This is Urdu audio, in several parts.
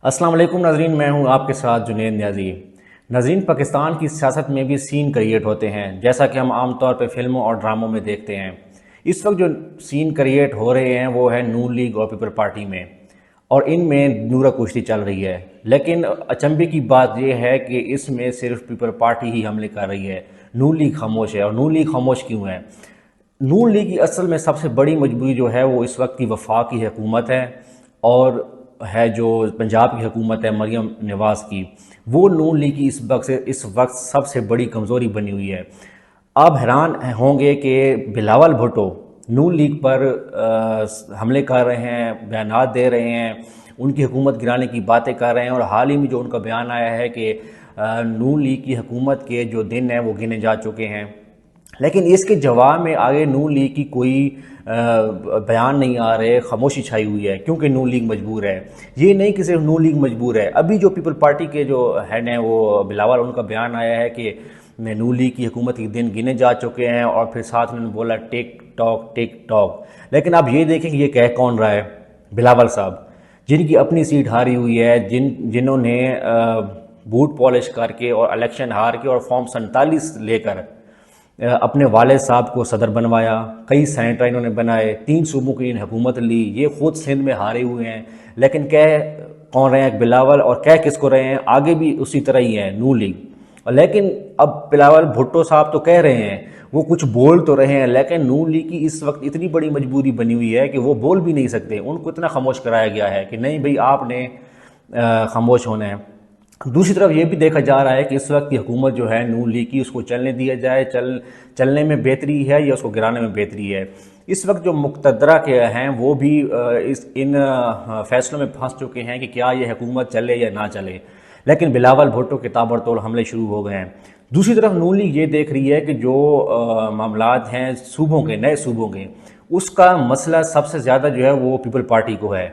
السلام علیکم ناظرین، میں ہوں آپ کے ساتھ جنید نیازی۔ ناظرین، پاکستان کی سیاست میں بھی سین کریٹ ہوتے ہیں، جیسا کہ ہم عام طور پہ فلموں اور ڈراموں میں دیکھتے ہیں۔ اس وقت جو سین کریٹ ہو رہے ہیں وہ ہے نون لیگ اور پیپل پارٹی میں، اور ان میں نورہ کشتی چل رہی ہے۔ لیکن اچنبے کی بات یہ ہے کہ اس میں صرف پیپل پارٹی ہی حملے کر رہی ہے، نون لیگ خاموش ہے۔ اور نون لیگ خاموش کیوں ہے؟ نون لیگ کی اصل میں سب سے بڑی مجبوری جو ہے وہ اس وقت کی وفاقی حکومت ہے، اور ہے جو پنجاب کی حکومت ہے مریم نواز کی، وہ نون لیگ کی اس وقت سب سے بڑی کمزوری بنی ہوئی ہے۔ آپ حیران ہوں گے کہ بلاول بھٹو نون لیگ پر حملے کر رہے ہیں، بیانات دے رہے ہیں، ان کی حکومت گرانے کی باتیں کر رہے ہیں، اور حال ہی میں جو ان کا بیان آیا ہے کہ نون لیگ کی حکومت کے جو دن ہیں وہ گنے جا چکے ہیں۔ لیکن اس کے جواب میں آگے نون لیگ کی کوئی بیان نہیں آ رہے، خاموشی چھائی ہوئی ہے، کیونکہ نون لیگ مجبور ہے۔ یہ نہیں کہ صرف نون لیگ مجبور ہے، ابھی جو پیپل پارٹی کے جو ہیڈ ہیں وہ بلاول، ان کا بیان آیا ہے کہ نون لیگ کی حکومت کے دن گنے جا چکے ہیں، اور پھر ساتھ انہوں نے بولا ٹک ٹاک۔ لیکن اب یہ دیکھیں کہ یہ کہہ کون رہا ہے؟ بلاول صاحب، جن کی اپنی سیٹ ہاری ہوئی ہے، جنہوں نے بوٹ پالش کر کے اور الیکشن ہار کے اور فارم 47 لے کر اپنے والد صاحب کو صدر بنوایا، کئی سینیٹر انہوں نے بنائے، 3 صوبوں کی حکومت لی، یہ خود سندھ میں ہارے ہوئے ہیں۔ لیکن کہہ کون رہے ہیں بلاول، اور کہہ کس کو رہے ہیں؟ آگے بھی اسی طرح ہی ہے نون لیگ۔ لیکن اب بلاول بھٹو صاحب تو کہہ رہے ہیں، وہ کچھ بول تو رہے ہیں، لیکن نون لیگ کی اس وقت اتنی بڑی مجبوری بنی ہوئی ہے کہ وہ بول بھی نہیں سکتے، ان کو اتنا خاموش کرایا گیا ہے کہ نہیں بھئی آپ نے خاموش ہونا ہے۔ دوسری طرف یہ بھی دیکھا جا رہا ہے کہ اس وقت کی حکومت جو ہے نون لیگ کی، اس کو چلنے دیا جائے، چلنے میں بہتری ہے یا اس کو گرانے میں بہتری ہے۔ اس وقت جو مقتدرہ کے ہیں وہ بھی ان فیصلوں میں پھنس چکے ہیں کہ کیا یہ حکومت چلے یا نہ چلے، لیکن بلاول بھٹو کے تابڑتوڑ حملے شروع ہو گئے ہیں۔ دوسری طرف نون لیگ یہ دیکھ رہی ہے کہ جو معاملات ہیں صوبوں کے، نئے صوبوں کے، اس کا مسئلہ سب سے زیادہ جو ہے وہ پیپل پارٹی کو ہے۔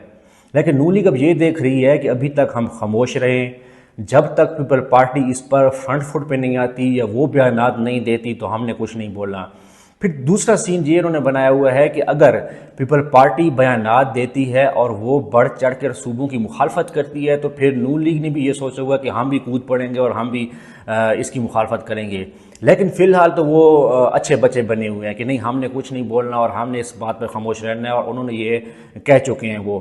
لیکن نون لیگ اب یہ دیکھ رہی ہے کہ ابھی تک ہم خاموش رہیں، جب تک پیپل پارٹی اس پر فرنٹ فٹ پہ نہیں آتی یا وہ بیانات نہیں دیتی تو ہم نے کچھ نہیں بولنا۔ پھر دوسرا سین یہ انہوں نے بنایا ہوا ہے کہ اگر پیپل پارٹی بیانات دیتی ہے اور وہ بڑھ چڑھ کر صوبوں کی مخالفت کرتی ہے تو پھر نون لیگ نے بھی یہ سوچا ہوا کہ ہم بھی کود پڑیں گے اور ہم بھی اس کی مخالفت کریں گے۔ لیکن فی الحال تو وہ اچھے بچے بنے ہوئے ہیں کہ نہیں، ہم نے کچھ نہیں بولنا اور ہم نے اس بات پر خاموش رہنا ہے، اور انہوں نے یہ کہہ چکے ہیں۔ وہ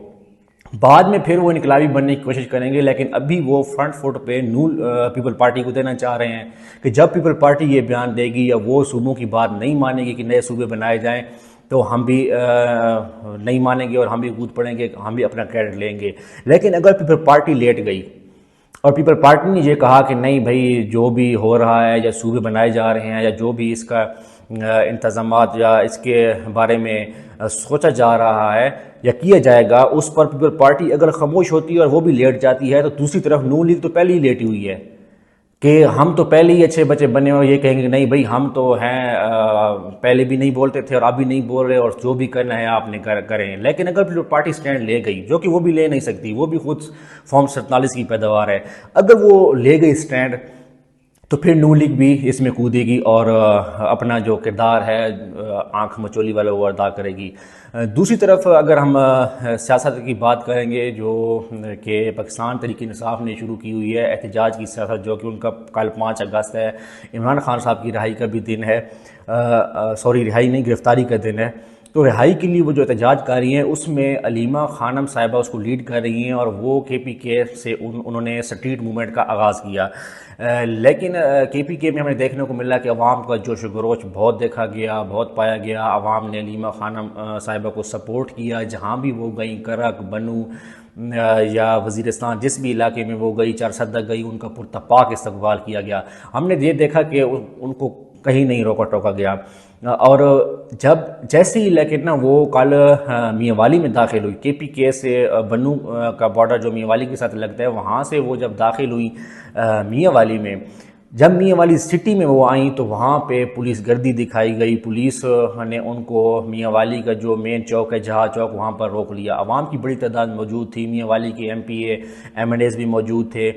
بعد میں پھر وہ انقلابی بننے کی کوشش کریں گے، لیکن ابھی وہ فرنٹ فٹ پہ پیپل پارٹی کو دینا چاہ رہے ہیں کہ جب پیپل پارٹی یہ بیان دے گی یا وہ صوبوں کی بات نہیں مانے گی کہ نئے صوبے بنائے جائیں تو ہم بھی نہیں مانیں گے اور ہم بھی کود پڑیں گے، ہم بھی اپنا کریڈٹ لیں گے۔ لیکن اگر پیپل پارٹی لیٹ گئی اور پیپل پارٹی نے یہ کہا کہ نہیں بھائی، جو بھی ہو رہا ہے یا صوبے بنائے جا رہے ہیں یا جو بھی اس کا انتظامات یا اس کے بارے میں سوچا جا رہا ہے یا کیا جائے گا، اس پر پیپل پارٹی اگر خاموش ہوتی ہے اور وہ بھی لیٹ جاتی ہے، تو دوسری طرف نون لیگ تو پہلے ہی لیٹی ہوئی ہے کہ ہم تو پہلے ہی اچھے بچے بنے اور یہ کہیں گے کہ نہیں بھائی ہم تو ہیں، پہلے بھی نہیں بولتے تھے اور اب بھی نہیں بول رہے، اور جو بھی کرنا ہے آپ نے کریں۔ لیکن اگر پیپل پارٹی سٹینڈ لے گئی، جو کہ وہ بھی لے نہیں سکتی، وہ بھی خود فارم 47 کی پیداوار ہے، اگر وہ لے گئی سٹینڈ تو پھر نون لیگ بھی اس میں کودے گی اور اپنا جو کردار ہے آنکھ مچولی والا وہ ادا کرے گی۔ دوسری طرف اگر ہم سیاست کی بات کریں گے جو کہ پاکستان تحریک انصاف نے شروع کی ہوئی ہے، احتجاج کی سیاست، جو کہ ان کا کل 5 اگست ہے، عمران خان صاحب کی رہائی کا بھی دن ہے، رہائی نہیں، گرفتاری کا دن ہے۔ تو رہائی کے لیے وہ جو احتجاج کاری ہیں اس میں علیمہ خانم صاحبہ اس کو لیڈ کر رہی ہیں، اور وہ کے پی کے سے انہوں نے اسٹریٹ موومنٹ کا آغاز کیا۔ لیکن کے پی کے میں ہمیں دیکھنے کو ملا کہ عوام کا جوش و خروش بہت دیکھا گیا، بہت پایا گیا۔ عوام نے علیمہ خانم صاحبہ کو سپورٹ کیا، جہاں بھی وہ گئیں، کرک، بنو یا وزیرستان، جس بھی علاقے میں وہ گئی، چارسدہ گئی، ان کا پرتپاک استقبال کیا گیا۔ ہم نے یہ دیکھا کہ ان کو کہیں نہیں روکا ٹوکا گیا۔ اور جیسے ہی لیکن وہ کل میاں والی میں داخل ہوئی، کے پی کے سے بنو کا بارڈر جو میاں والی کے ساتھ لگتا ہے، وہاں سے وہ جب داخل ہوئی میاں والی میں، جب میاں والی سٹی میں وہ آئیں تو وہاں پہ پولیس گردی دکھائی گئی۔ پولیس نے ان کو میاں والی کا جو مین چوک ہے، جہاں چوک، وہاں پر روک لیا۔ عوام کی بڑی تعداد موجود تھی، میاں والی کے ایم پی اے، ایم این ایز بھی موجود تھے۔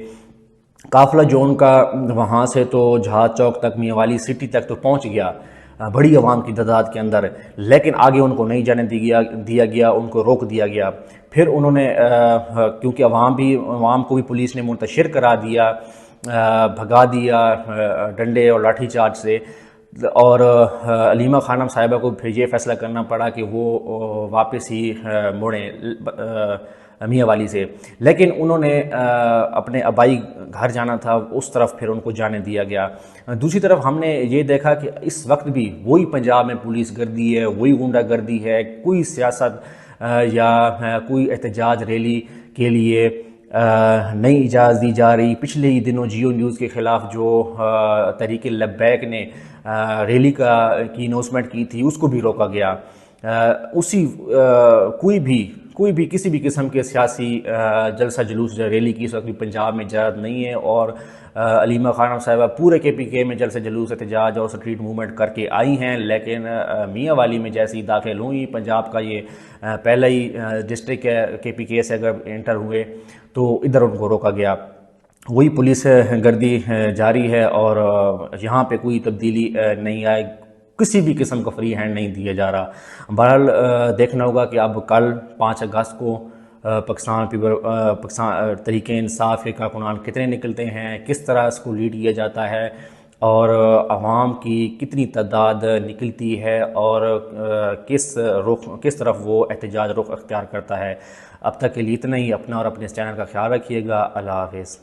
قافلہ جو ان کا وہاں سے تو جہاز چوک تک، میاں والی سٹی تک تو پہنچ گیا، بڑی عوام کی تعداد کے اندر، لیکن آگے ان کو نہیں جانے دیا گیا، ان کو روک دیا گیا۔ پھر انہوں نے کیونکہ عوام کو بھی پولیس نے منتشر کرا دیا، بھگا دیا ڈنڈے اور لاٹھی چارج سے، اور علیمہ خانم صاحبہ کو پھر یہ فیصلہ کرنا پڑا کہ وہ واپس ہی مڑیں میاں والی سے، لیکن انہوں نے اپنے آبائی گھر جانا تھا، اس طرف پھر ان کو جانے دیا گیا۔ دوسری طرف ہم نے یہ دیکھا کہ اس وقت بھی وہی پنجاب میں پولیس گردی ہے، وہی غنڈہ گردی ہے، کوئی سیاست یا کوئی احتجاج ریلی کے لیے نہیں اجازت دی جا رہی۔ پچھلے ہی دنوں جیو نیوز کے خلاف جو تحریک لبیک نے ریلی کی اناؤنسمنٹ کی تھی، اس کو بھی روکا گیا۔ کوئی بھی کسی بھی قسم کے سیاسی جلسہ جلوس ریلی کی اس وقت بھی پنجاب میں اجازت نہیں ہے، اور علیمہ خانم صاحبہ پورے KPK میں جلسہ جلوس احتجاج اور سٹریٹ موومنٹ کر کے آئی ہیں، لیکن میاں والی میں جیسی داخل ہوئی، پنجاب کا یہ پہلا ہی ڈسٹرکٹ ہے KPK سے اگر انٹر ہوئے، تو ادھر ان کو روکا گیا۔ وہی پولیس گردی جاری ہے، اور یہاں پہ کوئی تبدیلی نہیں آئے، کسی بھی قسم کا فری ہینڈ نہیں دیا جا رہا۔ بہرحال دیکھنا ہوگا کہ اب کل 5 اگست کو پاکستان تحریک انصاف کے کارکنان کتنے نکلتے ہیں، کس طرح اس کو لیڈ کیا جاتا ہے، اور عوام کی کتنی تعداد نکلتی ہے، اور کس طرف وہ احتجاج رخ اختیار کرتا ہے۔ اب تک کے لیے اتنا ہی، اپنا اور اپنے اس چینل کا خیال رکھیے گا۔ اللہ حافظ۔